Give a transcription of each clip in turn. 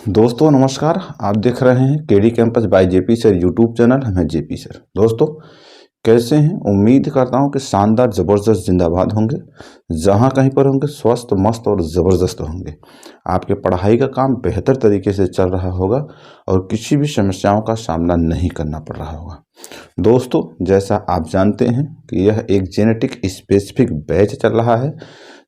दोस्तों नमस्कार। आप देख रहे हैं KD campus bye JP sir YouTube channel. हमें जेपी सर। दोस्तों कैसे हैं? उम्मीद करता हूं कि शानदार ज़बरदस्त जिंदाबाद होंगे। जहां कहीं पर होंगे स्वस्थ मस्त और ज़बरदस्त होंगे। आपके पढ़ाई का काम बेहतर तरीके से चल रहा होगा और किसी भी समस्याओं का सामना नहीं करना पड़ रहा होगा। दोस्तों जैसा आप जानते हैं कि यह एक जेनेटिक स्पेसिफिक बैच चल रहा है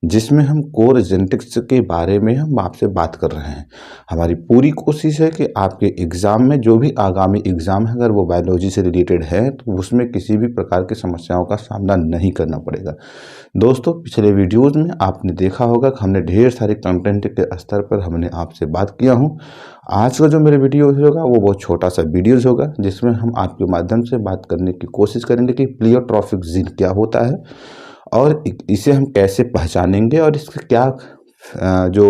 जिसमें हम कोर जेनेटिक्स के बारे में हम आपसे बात कर रहे हैं। हमारी पूरी कोशिश है कि आपके एग्ज़ाम में जो भी आगामी एग्ज़ाम है अगर वो बायोलॉजी से रिलेटेड है तो उसमें किसी भी प्रकार की समस्याओं का सामना नहीं करना पड़ेगा। दोस्तों पिछले वीडियोज़ में आपने देखा होगा कि हमने ढेर सारे कंटेंट के स्तर पर हमने आपसे बात किया हूँ। आज का जो मेरा वीडियो होगा वो बहुत छोटा सा वीडियोज़ होगा जिसमें हम आपके माध्यम से बात करने की कोशिश करेंगे कि प्लियोट्रॉपिक जीन क्या होता है और इसे हम कैसे पहचानेंगे और इसका क्या जो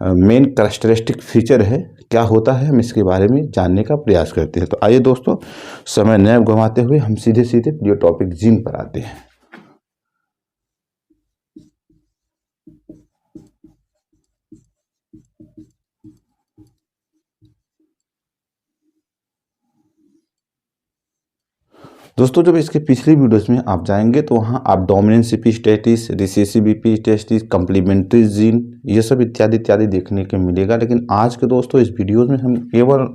मेन कैरेक्टरिस्टिक फीचर है क्या होता है, हम इसके बारे में जानने का प्रयास करते हैं। तो आइए दोस्तों समय न गंवाते हुए हम सीधे सीधे प्लियोट्रॉपिक जीन पर आते हैं। दोस्तों जब इसके पिछली वीडियोस में आप जाएंगे तो वहाँ आप dominance epistasis, recessive epistasis, complementary gene ये सब इत्यादि इत्यादि देखने को मिलेगा। लेकिन आज के दोस्तों इस वीडियोस में हम केवल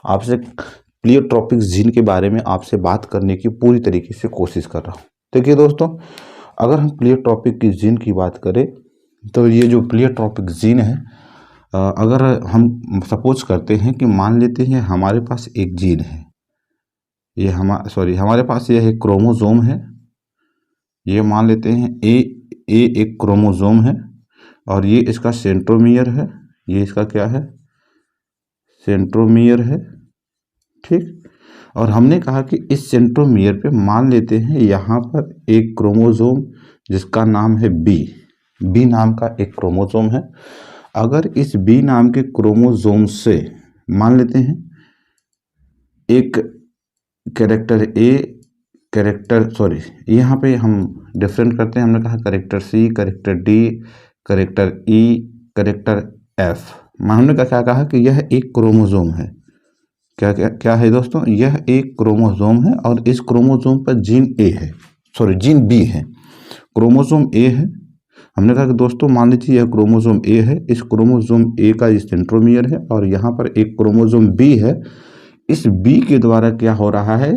आपसे प्लियोट्रॉपिक जीन के बारे में आपसे बात करने की पूरी तरीके से कोशिश कर रहा हूँ। देखिए दोस्तों अगर हम प्लियोट्रॉपिक की जीन की बात करें तो ये जो प्लियोट्रॉपिक जीन है अगर हम सपोज करते हैं कि मान लेते हैं हमारे पास एक जीन है, ये हमारे पास यह एक क्रोमोसोम है। ये मान लेते हैं ए एक क्रोमोसोम है और ये इसका सेंट्रोमियर है। ये इसका क्या है? सेंट्रोमियर है, ठीक। और हमने कहा कि इस सेंट्रोमियर पे मान लेते हैं यहाँ पर एक क्रोमोसोम जिसका नाम है बी नाम का एक क्रोमोसोम है। अगर इस बी नाम के क्रोमोसोम से मान लेते हैं एक कैरेक्टर यहाँ पे हम डिफरेंट करते हैं। हमने कहा कैरेक्टर सी, कैरेक्टर डी, कैरेक्टर ई, कैरेक्टर एफ। हमने क्या कहा कि यह एक क्रोमोसोम है। क्या क्या क्या है दोस्तों? यह एक क्रोमोसोम है और इस क्रोमोसोम पर जीन जीन बी है, क्रोमोसोम ए है। हमने कहा कि दोस्तों मान लीजिए यह क्रोमोसोम ए है, इस क्रोमोसोम ए का सेंट्रोमियर है और यहाँ पर एक क्रोमोसोम बी है। इस बी के द्वारा क्या हो रहा है?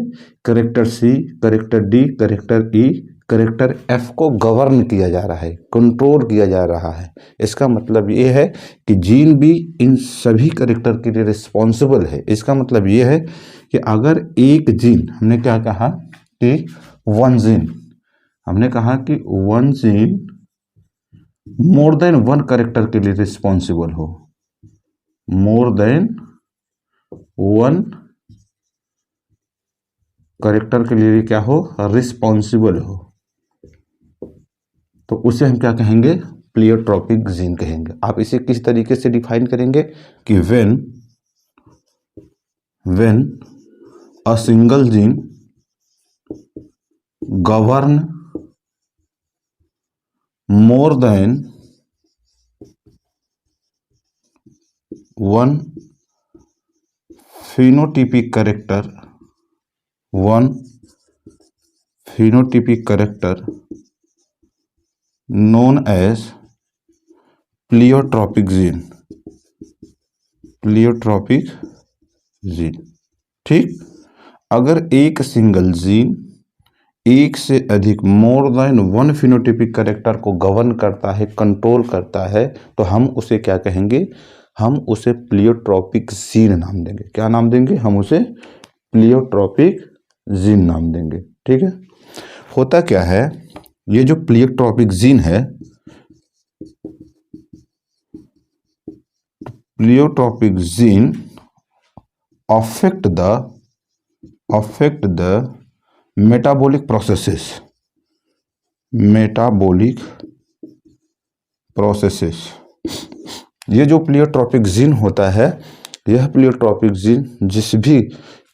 कैरेक्टर सी, कैरेक्टर डी, कैरेक्टर ई, कैरेक्टर एफ को गवर्न किया जा रहा है, कंट्रोल किया जा रहा है। इसका मतलब ये है कि जीन बी इन सभी कैरेक्टर के लिए रिस्पॉन्सिबल है। इसका मतलब ये है कि अगर एक जीन, हमने क्या कहा कि one gene more than one character के लिए रिस्पॉन्सिबल हो, मोर देन वन कैरेक्टर के लिए क्या हो? रिस्पॉन्सिबल हो, तो उसे हम क्या कहेंगे? प्लियोट्रॉपिक जीन कहेंगे। आप इसे किस तरीके से डिफाइन करेंगे कि when a single gene govern more than one phenotypic character known as pleiotropic gene, ठीक। अगर एक सिंगल जीन एक से अधिक more than one phenotypic character को गवर्न करता है, कंट्रोल करता है, तो हम उसे क्या कहेंगे? हम उसे प्लियोट्रॉपिक जीन नाम देंगे। क्या नाम देंगे? हम उसे प्लियोट्रॉपिक जीन नाम देंगे, ठीक है। होता क्या है, ये जो प्लियोट्रॉपिक जीन है, pleiotropic gene affect the metabolic processes. ये जो प्लियोट्रॉपिक जीन होता है, यह प्लियोट्रॉपिक जीन जिस भी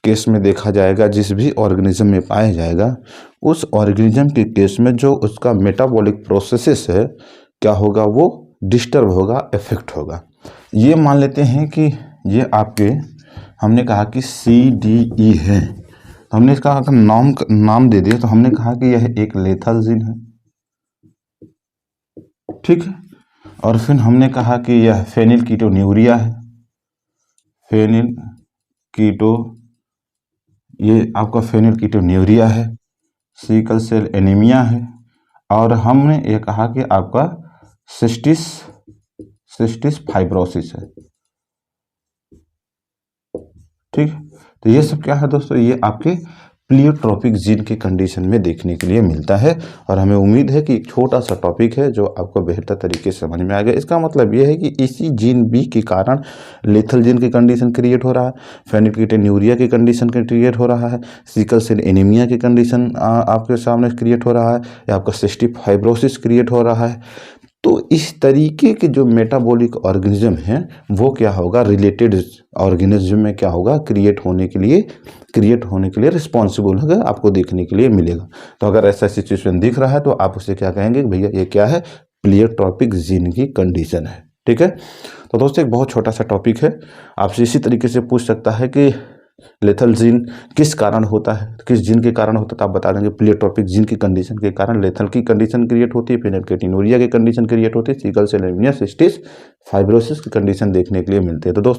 केस में देखा जाएगा, जिस भी ऑर्गेनिज्म में पाया जाएगा, उस ऑर्गेनिज्म के केस में जो उसका मेटाबॉलिक प्रोसेसेस है क्या होगा? वो डिस्टर्ब होगा, इफेक्ट होगा। ये मान लेते हैं कि ये आपके हमने कहा कि CDE है, तो हमने इसका अगर नाम दे दिया तो हमने कहा कि यह एक लेथल जीन है, ठीक है। और फिर हमने कहा कि यह फेनिलकीटोन्यूरिया है, ये आपका फेनिलकीटोन्यूरिया है, सिकल सेल एनीमिया है, और हमने ये कहा कि आपका सिस्टिस फाइब्रोसिस है, ठीक है। तो ये सब क्या है दोस्तों, ये आपके प्लियोट्रोपिक जीन के कंडीशन में देखने के लिए मिलता है। और हमें उम्मीद है कि एक छोटा सा टॉपिक है जो आपको बेहतर तरीके से समझ में आ गया। इसका मतलब ये है कि इसी जीन बी के कारण लेथल जीन की कंडीशन क्रिएट हो रहा है, फेनिलकीटोन्यूरिया की कंडीशन क्रिएट हो रहा है, सिकल सेल एनीमिया की कंडीशन आपके सामने क्रिएट हो रहा है, या आपका सिस्टिक फाइब्रोसिस क्रिएट हो रहा है। तो इस तरीके के जो मेटाबॉलिक ऑर्गेनिज्म हैं वो क्या होगा, रिलेटेड ऑर्गेनिज्म में क्या होगा, क्रिएट होने के लिए रिस्पॉन्सिबल होगा, आपको देखने के लिए मिलेगा। तो अगर ऐसा सिचुएशन दिख रहा है तो आप उसे क्या कहेंगे, भैया ये क्या है, प्लियोट्रोपिक जीन की कंडीशन है, ठीक है। तो दोस्तों एक बहुत छोटा सा टॉपिक है, आपसे इसी तरीके से पूछ सकता है कि लेथल जीन किस कारण होता है, किस जीन के कारण होता है, तो आप बता देंगे प्लियोट्रोपिक जीन की कंडीशन के कारण लेथल की कंडीशन क्रिएट होती है, फेनिलकेटिनुरिया की कंडीशन क्रिएट होती है, sickle cell anaemia, cysts fibrosis की कंडीशन देखने के लिए मिलती है। तो दोस्तों